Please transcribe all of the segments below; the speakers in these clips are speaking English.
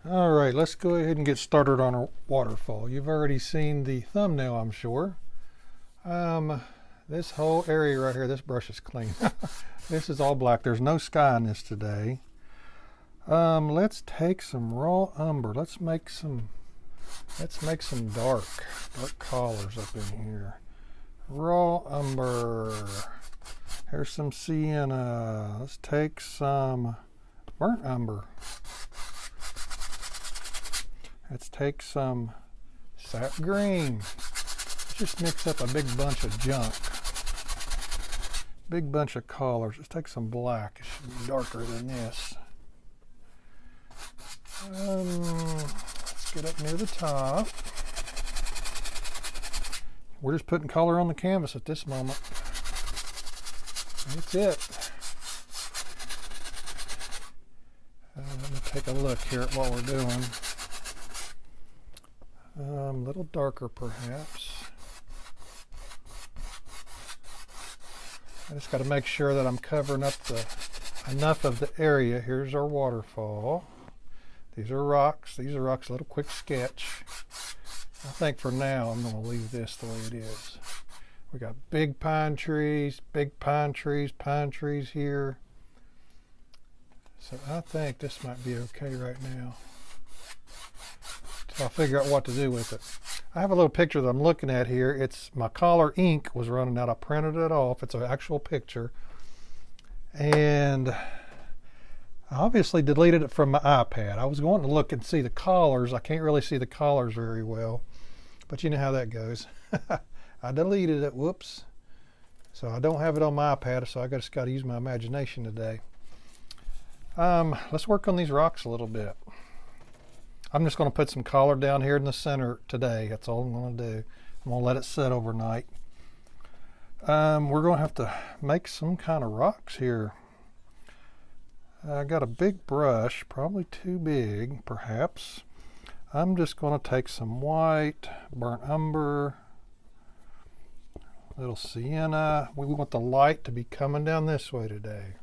All right, let's go ahead and get started on our waterfall. You've already seen the thumbnail, I'm sure. This whole area right here, this brush is clean. This is all black. There's no sky in this today. Let's take some raw umber. Let's make some dark colors up in here. Raw umber. Here's some sienna. Let's take some burnt umber. Let's take some sap green. Let's just mix up a big bunch of junk. Big bunch of colors. Let's take some black. It should be darker than this. Let's get up near the top. We're just putting color on the canvas at this moment. That's it. Let me take a look here at what we're doing. A little darker perhaps. I just got to make sure that I'm covering up enough of the area. Here's our waterfall. These are rocks. These are rocks, a little quick sketch. I think for now I'm going to leave this the way it is. We got big pine trees here. So I think this might be okay right now. So I'll figure out what to do with it. I have a little picture that I'm looking at here. It's my color ink was running out. I printed it off. It's an actual picture. And I obviously deleted it from my iPad. I was going to look and see the collars. I can't really see the collars very well. But you know how that goes. I deleted it. Whoops. So I don't have it on my iPad, so I just got to use my imagination today. Let's work on these rocks a little bit. I'm just going to put some color down here in the center today. That's all I'm going to do. I'm going to let it sit overnight. We're going to have to make some kind of rocks here. I got a big brush, probably too big, perhaps. I'm just going to take some white, burnt umber, little sienna. We want the light to be coming down this way today.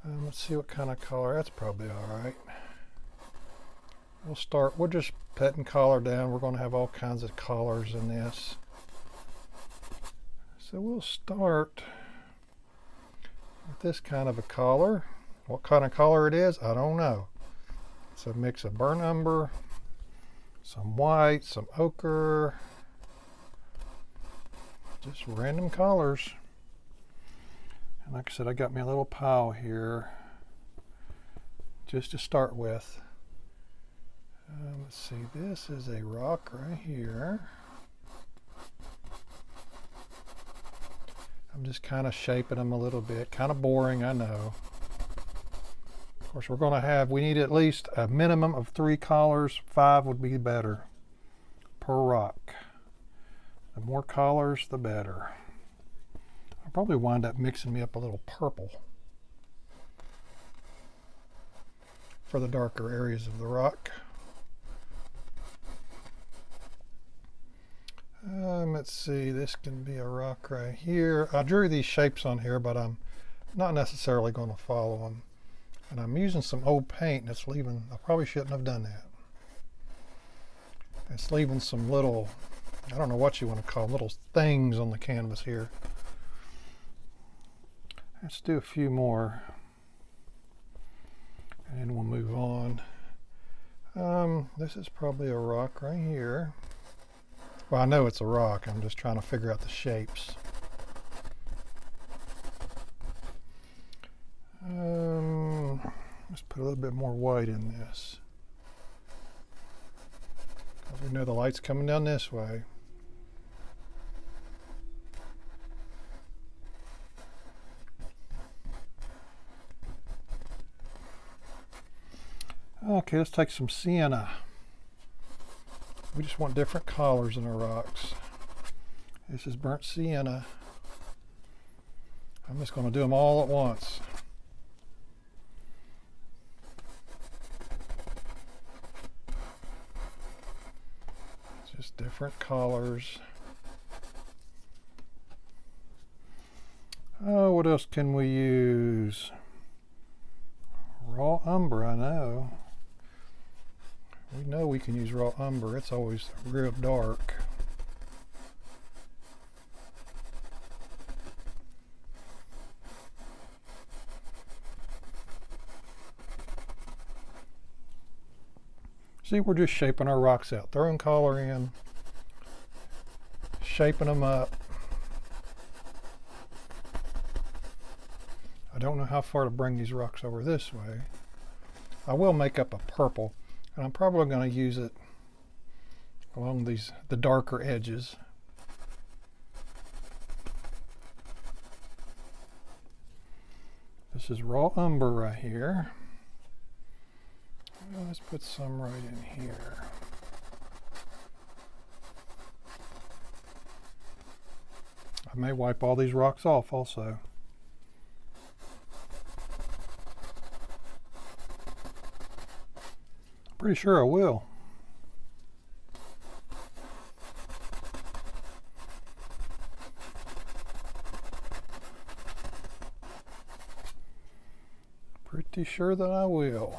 Let's see what kind of color. That's probably all right. We're just putting color down. We're going to have all kinds of colors in this. So we'll start with this kind of a color. What kind of color it is, I don't know. It's a mix of burnt umber, some white, some ochre, just random colors. And like I said, I got me a little pile here just to start with. Let's see, this is a rock right here. I'm just kind of shaping them a little bit. Kind of boring, I know. Of course, we need at least a minimum of 3 colors. 5 would be better per rock. The more colors, the better. I'll probably wind up mixing me up a little purple for the darker areas of the rock. Let's see, this can be a rock right here. I drew these shapes on here, but I'm not necessarily going to follow them. And I'm using some old paint, and it's leaving, I probably shouldn't have done that. It's leaving some little, I don't know what you want to call them, little things on the canvas here. Let's do a few more, and then we'll move on. This is probably a rock right here. Well, I know it's a rock. I'm just trying to figure out the shapes. Let's put a little bit more white in this. We know the light's coming down this way. Okay, let's take some sienna. We just want different colors in our rocks. This is burnt sienna. I'm just going to do them all at once. Just different colors. Oh, what else can we use? Raw umber, I know. We know we can use raw umber. It's always real dark. See, we're just shaping our rocks out, throwing color in, shaping them up. I don't know how far to bring these rocks over this way. I will make up a purple, and I'm probably going to use it along the darker edges. This is raw umber right here. Let's put some right in here. I may wipe all these rocks off also. Pretty sure I will. Pretty sure that I will.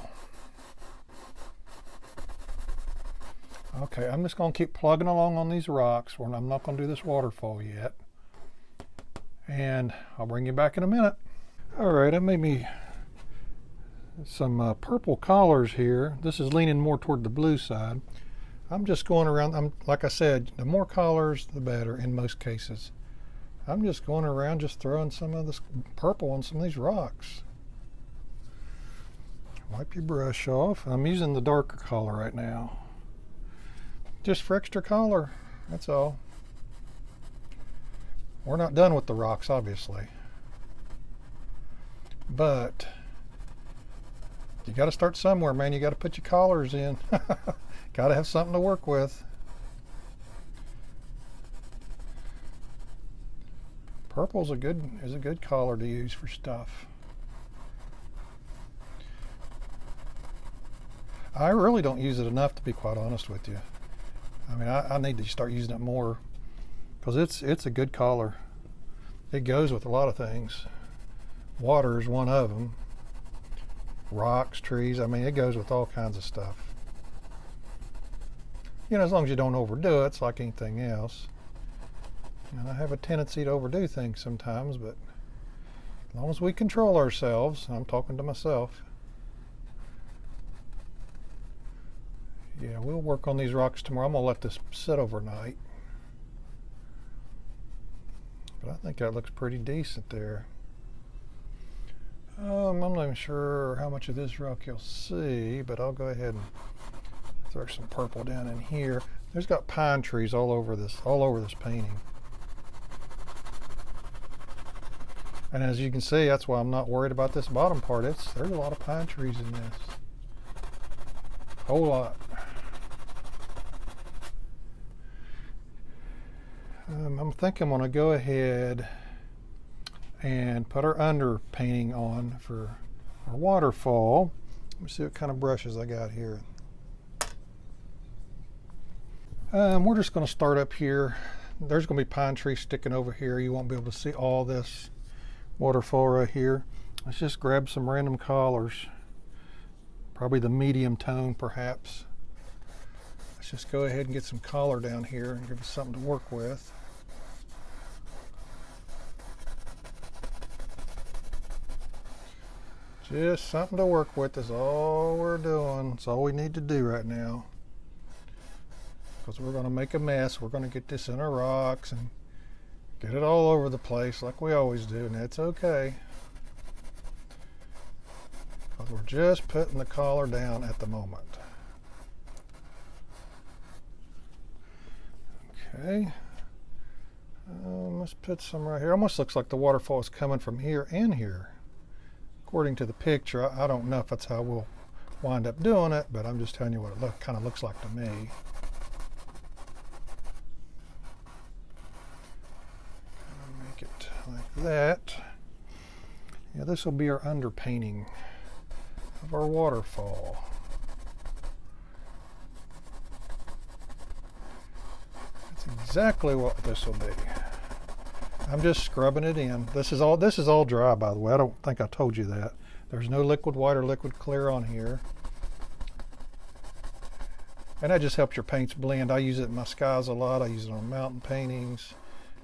Okay, I'm just going to keep plugging along on these rocks. I'm not going to do this waterfall yet. And I'll bring you back in a minute. All right, I made me some purple collars here. This is leaning more toward the blue side. I'm just going around. Like I said, the more collars, the better in most cases. I'm just going around just throwing some of this purple on some of these rocks. Wipe your brush off. I'm using the darker color right now. Just for extra color, that's all. We're not done with the rocks, obviously. But you got to start somewhere, man. You got to put your collars in. Got to have something to work with. Purple is a good color to use for stuff. I really don't use it enough, to be quite honest with you. I mean, I need to start using it more because it's a good color. It goes with a lot of things. Water is one of them. Rocks, trees, I mean, it goes with all kinds of stuff. You know, as long as you don't overdo it, it's like anything else. And I have a tendency to overdo things sometimes, but as long as we control ourselves, I'm talking to myself. Yeah, we'll work on these rocks tomorrow. I'm going to let this sit overnight. But I think that looks pretty decent there. I'm not even sure how much of this rock you'll see, but I'll go ahead and throw some purple down in here. There's got pine trees all over this painting. And as you can see, that's why I'm not worried about this bottom part. There's a lot of pine trees in this. Whole lot. I'm thinking I'm going to go ahead and put our underpainting on for our waterfall. Let me see what kind of brushes I got here. We're just going to start up here. There's going to be pine trees sticking over here. You won't be able to see all this waterfall right here. Let's just grab some random colors. Probably the medium tone, perhaps. Let's just go ahead and get some color down here and give us something to work with. Just something to work with is all we're doing. It's all we need to do right now. Because we're going to make a mess. We're going to get this in our rocks and get it all over the place like we always do, and that's okay. Because we're just putting the collar down at the moment. Okay. Let's put some right here. Almost looks like the waterfall is coming from here and here. According to the picture, I don't know if that's how we'll wind up doing it, but I'm just telling you what it kind of looks like to me. Make it like that. Yeah, this will be our underpainting of our waterfall. That's exactly what this will be. I'm just scrubbing it in. This is all dry, by the way. I don't think I told you that. There's no liquid white or liquid clear on here. And that just helps your paints blend. I use it in my skies a lot. I use it on mountain paintings.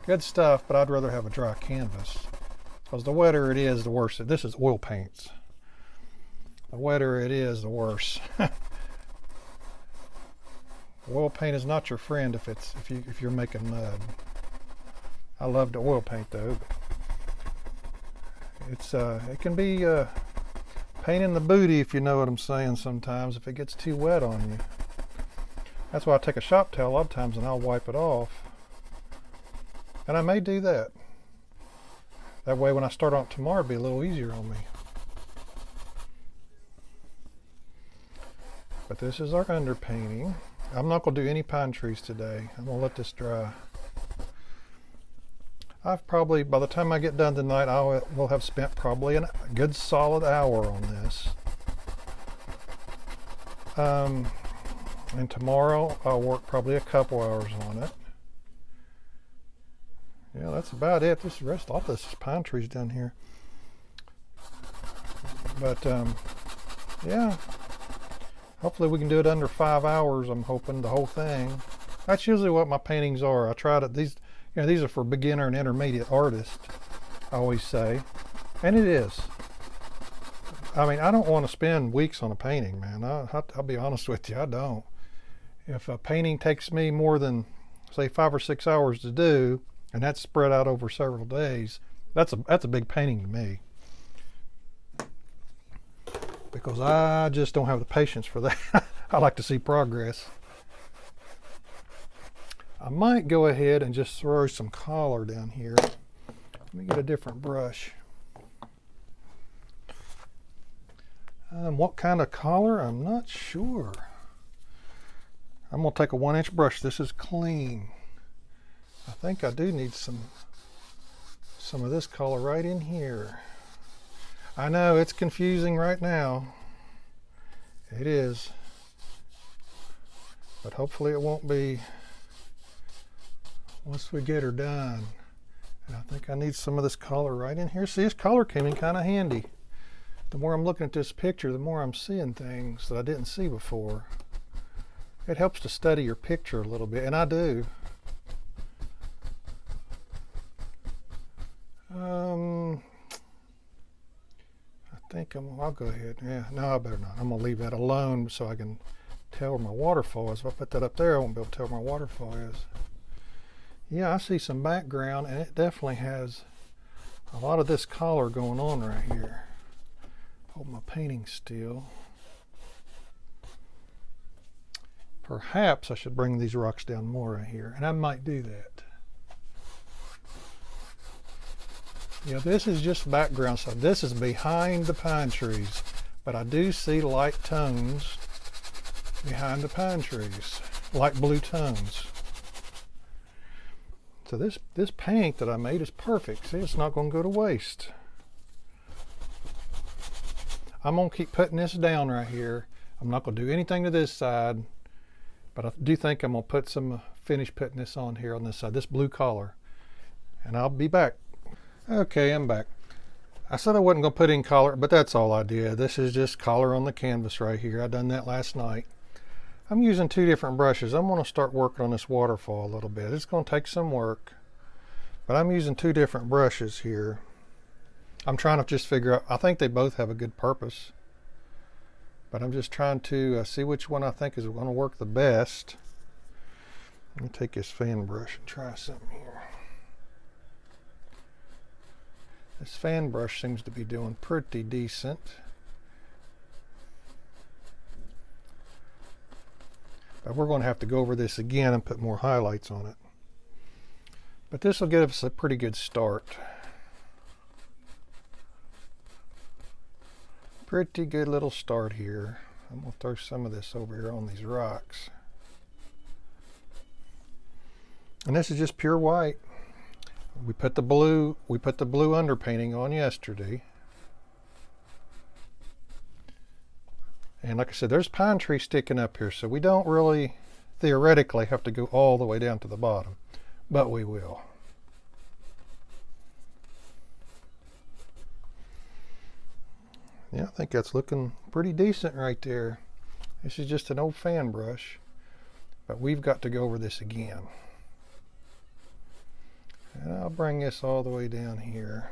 Good stuff, but I'd rather have a dry canvas. Because the wetter it is, the worse. This is oil paints. The wetter it is, the worse. Oil paint is not your friend if you're making mud. I love the oil paint though. It can be pain in the booty, if you know what I'm saying. Sometimes if it gets too wet on you. That's why I take a shop towel a lot of times and I'll wipe it off. And I may do that. That way when I start on it tomorrow, it'll be a little easier on me. But this is our underpainting. I'm not going to do any pine trees today. I'm going to let this dry. I've probably, by the time I get done tonight, I will have spent probably a good solid hour on this. And tomorrow I'll work probably a couple hours on it. Yeah, that's about it. This rest, all this is pine trees down here. But yeah, hopefully we can do it under 5 hours. I'm hoping the whole thing. That's usually what my paintings are. I try to these are for beginner and intermediate artists, I always say, and it is. I mean, I don't want to spend weeks on a painting, man. I'll be honest with you, I don't. If a painting takes me more than, say, 5 or 6 hours to do, and that's spread out over several days, that's a big painting to me. Because I just don't have the patience for that. I like to see progress. I might go ahead and just throw some color down here. Let me get a different brush. What kind of color? I'm not sure. I'm going to take a 1-inch brush. This is clean. I think I do need some of this color right in here. I know it's confusing right now. It is. But hopefully it won't be once we get her done. And I think I need some of this color right in here. See, this color came in kind of handy. The more I'm looking at this picture, the more I'm seeing things that I didn't see before. It helps to study your picture a little bit, and I do. I think I'll go ahead. Yeah, no, I better not. I'm gonna leave that alone so I can tell where my waterfall is. If I put that up there, I won't be able to tell where my waterfall is. Yeah, I see some background, and it definitely has a lot of this color going on right here. Hold my painting still. Perhaps I should bring these rocks down more right here, and I might do that. Yeah, this is just background stuff. This is behind the pine trees, but I do see light tones behind the pine trees, light blue tones. So this paint that I made is perfect. See, it's not going to go to waste. I'm going to keep putting this down right here. I'm not going to do anything to this side, but I do think I'm going to put some, finish putting this on here on this side, this blue color, and I'll be back. Okay, I'm back. I said I wasn't going to put in color, but that's all I did. This is just color on the canvas right here. I done that last night. I'm using 2 different brushes. I'm going to start working on this waterfall a little bit. It's going to take some work, but I'm using 2 different brushes here. I'm trying to just figure out, I think they both have a good purpose, but I'm just trying to see which one I think is going to work the best. Let me take this fan brush and try something here. This fan brush seems to be doing pretty decent. But we're going to have to go over this again and put more highlights on it. But this will give us a pretty good start. Pretty good little start here. I'm going to throw some of this over here on these rocks. And this is just pure white. We put the blue underpainting on yesterday. And like I said, there's pine trees sticking up here, so we don't really theoretically have to go all the way down to the bottom, but we will. Yeah, I think that's looking pretty decent right there. This is just an old fan brush. But we've got to go over this again. And I'll bring this all the way down here.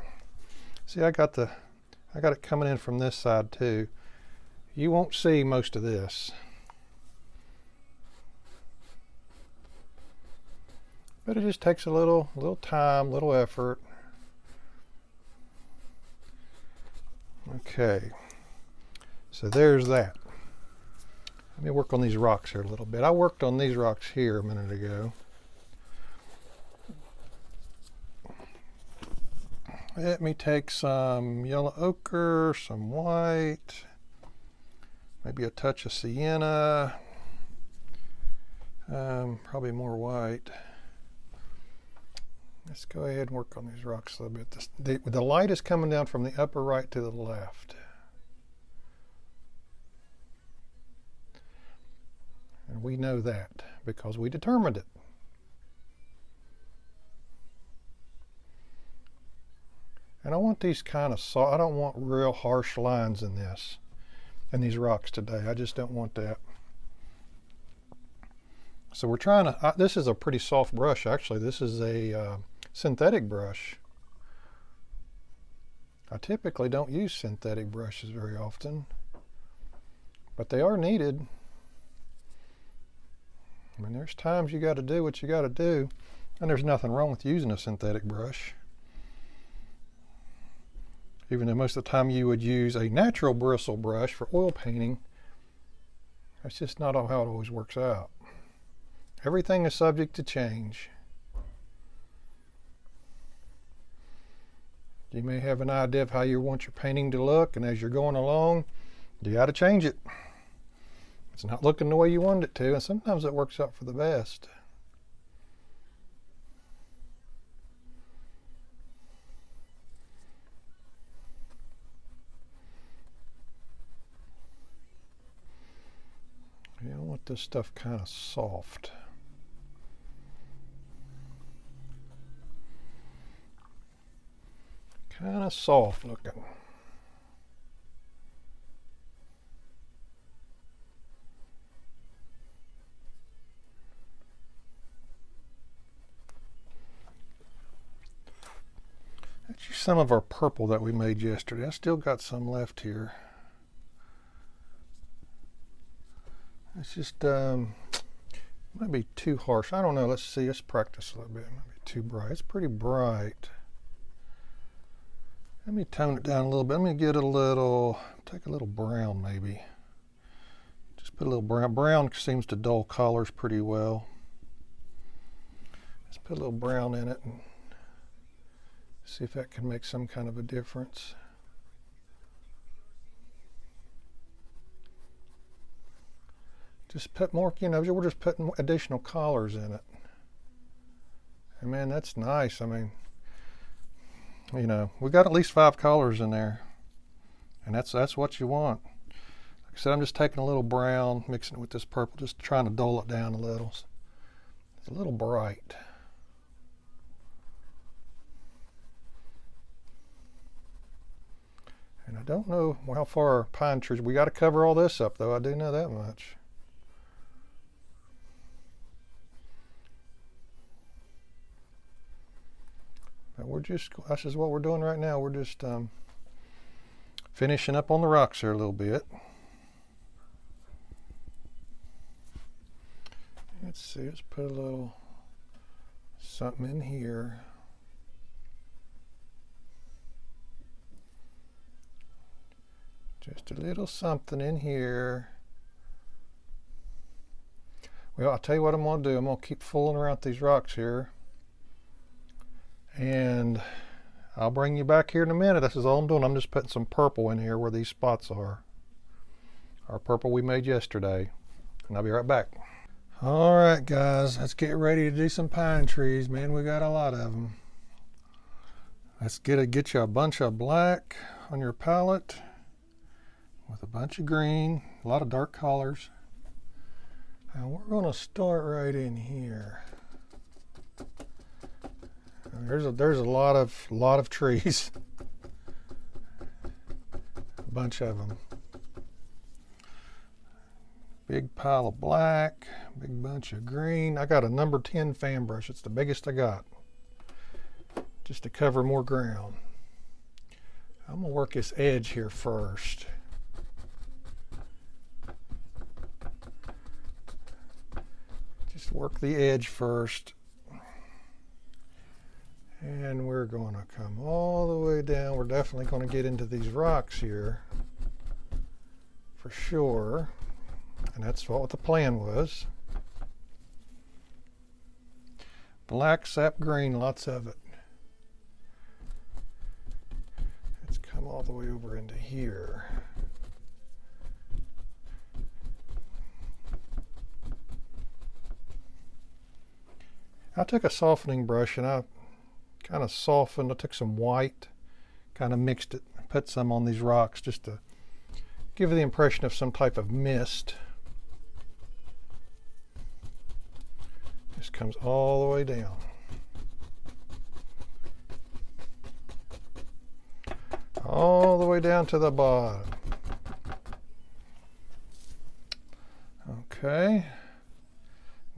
See, I got it coming in from this side too. You won't see most of this. But it just takes a little time, little effort. Okay, so there's that. Let me work on these rocks here a little bit. I worked on these rocks here a minute ago. Let me take some yellow ochre, some white, maybe a touch of sienna, probably more white. Let's go ahead and work on these rocks a little bit. The light is coming down from the upper right to the left. And we know that because we determined it. And I want these kind of soft. I don't want real harsh lines in this, in these rocks today. I just don't want that. So we're trying to, this is a pretty soft brush actually. This is a synthetic brush. I typically don't use synthetic brushes very often, but they are needed. I mean, there's times you got to do what you got to do, and there's nothing wrong with using a synthetic brush. Even though most of the time you would use a natural bristle brush for oil painting, that's just not how it always works out. Everything is subject to change. You may have an idea of how you want your painting to look, and as you're going along, you got to change it. It's not looking the way you want it to, and sometimes it works out for the best. I want this stuff kind of soft. Kind of soft looking. Let's use some of our purple that we made yesterday. I still got some left here. It's just might be too harsh. I don't know. Let's see. Let's practice a little bit. It might be too bright. It's pretty bright. Let me tone it down a little bit. Let me get a little, take a little brown maybe. Just put a little brown. Brown seems to dull colors pretty well. Let's put a little brown in it and see if that can make some kind of a difference. Just put more, you know, we're just putting additional colors in it. And man, that's nice. I mean, you know, we got at least 5 colors in there. And that's what you want. Like I said, I'm just taking a little brown, mixing it with this purple, just trying to dull it down a little. It's a little bright. And I don't know how far our pine trees, we got to cover all this up though, I do know that much. But we're just, this is what we're doing right now. We're just finishing up on the rocks here a little bit. Let's see, let's put a little something in here. Just a little something in here. Well, I'll tell you what I'm going to do. I'm going to keep fooling around with these rocks here. And I'll bring you back here in a minute. This is all I'm doing. I'm just putting some purple in here where these spots are. Our purple we made yesterday. And I'll be right back. All right, guys. Let's get ready to do some pine trees. Man, we got a lot of them. Let's get you a bunch of black on your palette with a bunch of green, a lot of dark colors. And we're going to start right in here. There's a lot of trees, a bunch of them. Big pile of black, big bunch of green. I got a number 10 fan brush. It's the biggest I got, just to cover more ground. I'm gonna work this edge here first. Just work the edge first. And we're going to come all the way down. We're definitely going to get into these rocks here for sure. And that's what the plan was. Black, sap green, lots of it. Let's come all the way over into here. I took a softening brush and I kind of softened. I took some white, kind of mixed it, put some on these rocks just to give the impression of some type of mist. This comes all the way down. All the way down to the bottom. Okay.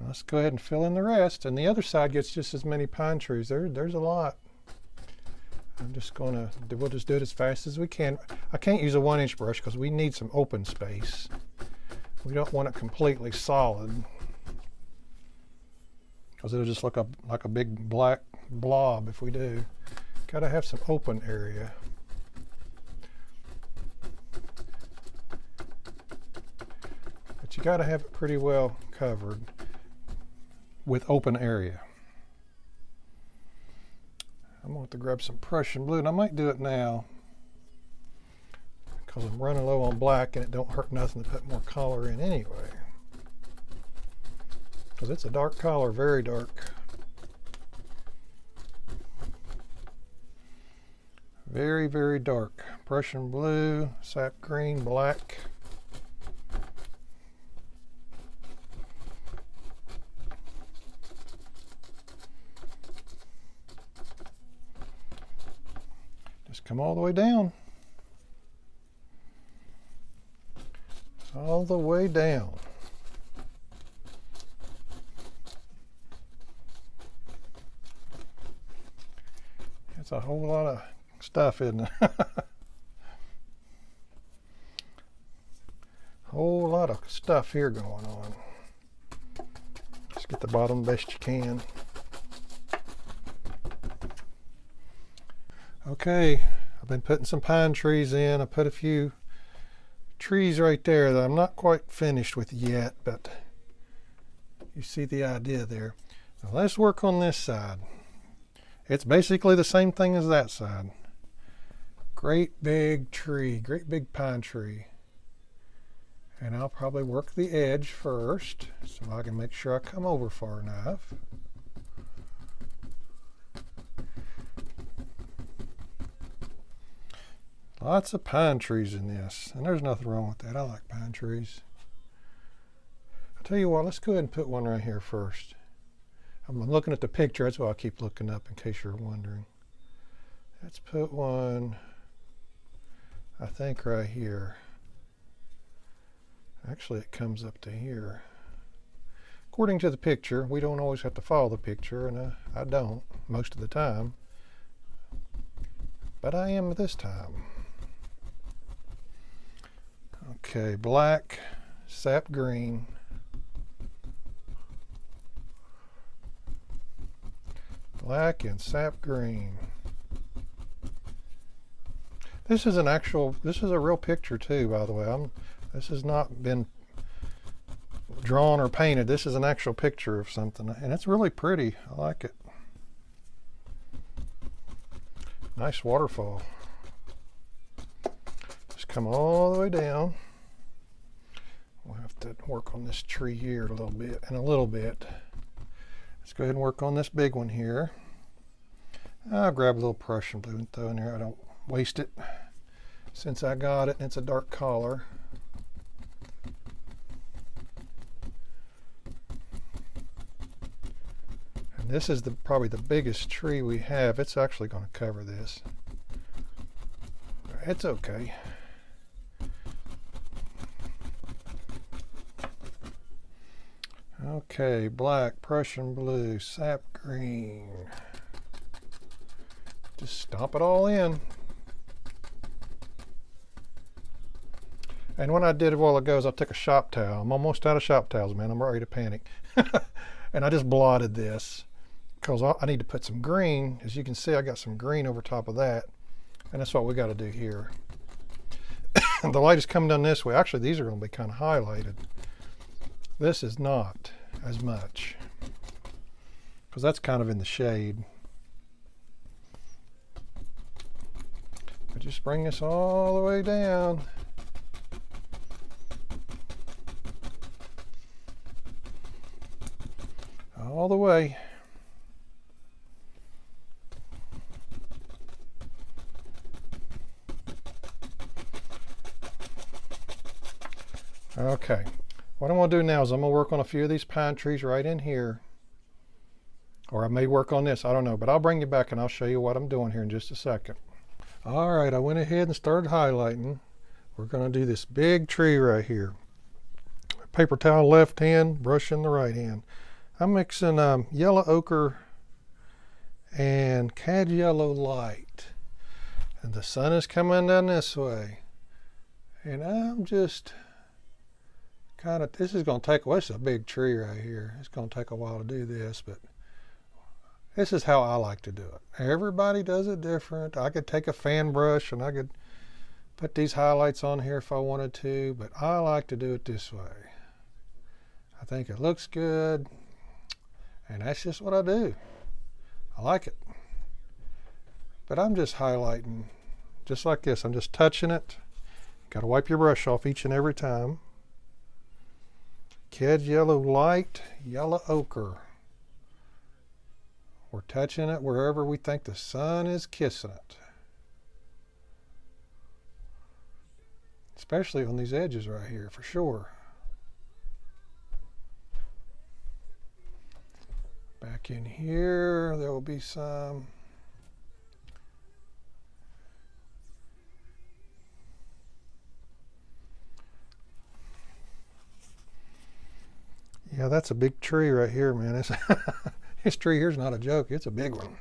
Let's go ahead and fill in the rest. And the other side gets just as many pine trees. There's a lot. I'm just going to, we'll just do it as fast as we can. I can't use a 1-inch brush because we need some open space. We don't want it completely solid, because it'll just look like a big black blob if we do. Got to have some open area. But you got to have it pretty well covered with open area. I'm going to have to grab some Prussian blue, and I might do it now because I'm running low on black and it don't hurt nothing to put more color in anyway. Because it's a dark color, very dark. Very, very dark. Prussian blue, sap green, black. Just come all the way down. All the way down. It's a whole lot of stuff, isn't it? Whole lot of stuff here going on. Just get the bottom best you can. Okay, I've been putting some pine trees in. I put a few trees right there that I'm not quite finished with yet, but you see the idea there. Now let's work on this side. It's basically the same thing as that side. Great big tree, great big pine tree. And I'll probably work the edge first so I can make sure I come over far enough. Lots of pine trees in this, and there's nothing wrong with that. I like pine trees. I'll tell you what, let's go ahead and put one right here first. I'm looking at the picture, that's why I keep looking up in case you're wondering. Let's put one, I think right here. Actually, it comes up to here. According to the picture, we don't always have to follow the picture, and I don't most of the time. But I am this time. Okay, black, sap green. Black and sap green. This is a real picture too, by the way. This has not been drawn or painted. This is an actual picture of something, and it's really pretty. I like it. Nice waterfall. Just come all the way down. We'll have to work on this tree here a little bit and a little bit. Let's go ahead and work on this big one here. I'll grab a little Prussian blue and throw in there. I don't waste it since I got it and it's a dark color. And this is probably the biggest tree we have. It's actually going to cover this. It's okay. Okay, black, Prussian blue, sap green. Just stomp it all in. And what I did a while ago is I took a shop towel. I'm almost out of shop towels, man. I'm ready to panic. And I just blotted this because I need to put some green. As you can see, I got some green over top of that. And that's what we got to do here. The light is coming down this way. Actually, these are going to be kind of highlighted. This is not as much because that's kind of in the shade. But just bring this all the way down. All the way. Okay, what I'm going to do now is I'm going to work on a few of these pine trees right in here. Or I may work on this, I don't know, but I'll bring you back and I'll show you what I'm doing here in just a second. All right, I went ahead and started highlighting. We're going to do this big tree right here. Paper towel left hand, brush in the right hand. I'm mixing yellow ochre and cad yellow light. And the sun is coming down this way. And I'm just kind of, this is going to take, well, it's a big tree right here. It's going to take a while to do this, but this is how I like to do it. Everybody does it different. I could take a fan brush and I could put these highlights on here if I wanted to, but I like to do it this way. I think it looks good. And that's just what I do. I like it. But I'm just highlighting just like this. I'm just touching it. Got to wipe your brush off each and every time. Cad yellow light, yellow ochre. We're touching it wherever we think the sun is kissing it. Especially on these edges right here, for sure. Back in here, there will be some. Yeah, that's a big tree right here, man. This tree here's not a joke. It's a big one.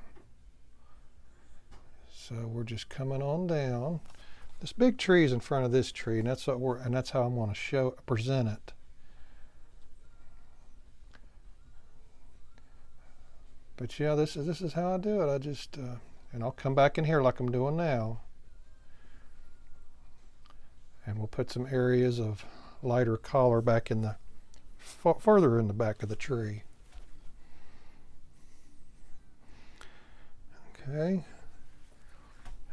So we're just coming on down. This big tree is in front of this tree, and that's how I'm going to present it. But yeah, this is how I do it. I just, and I'll come back in here like I'm doing now. And we'll put some areas of lighter color back in the, further in the back of the tree. Okay.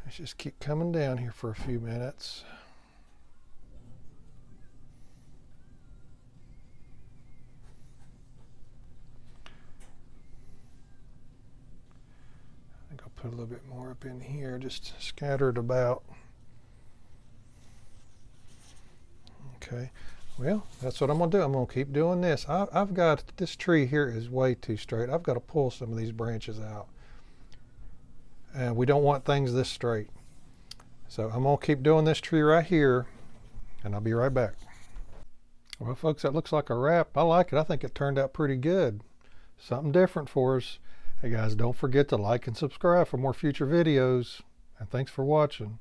Let's just keep coming down here for a few minutes. Put a little bit more up in here, just scattered about. Okay, well, that's what I'm going to do. I'm going to keep doing this. I've got, this tree here is way too straight. I've got to pull some of these branches out. And we don't want things this straight. So I'm going to keep doing this tree right here, and I'll be right back. Well, folks, that looks like a wrap. I like it. I think it turned out pretty good. Something different for us. Hey guys, don't forget to like and subscribe for more future videos, and thanks for watching.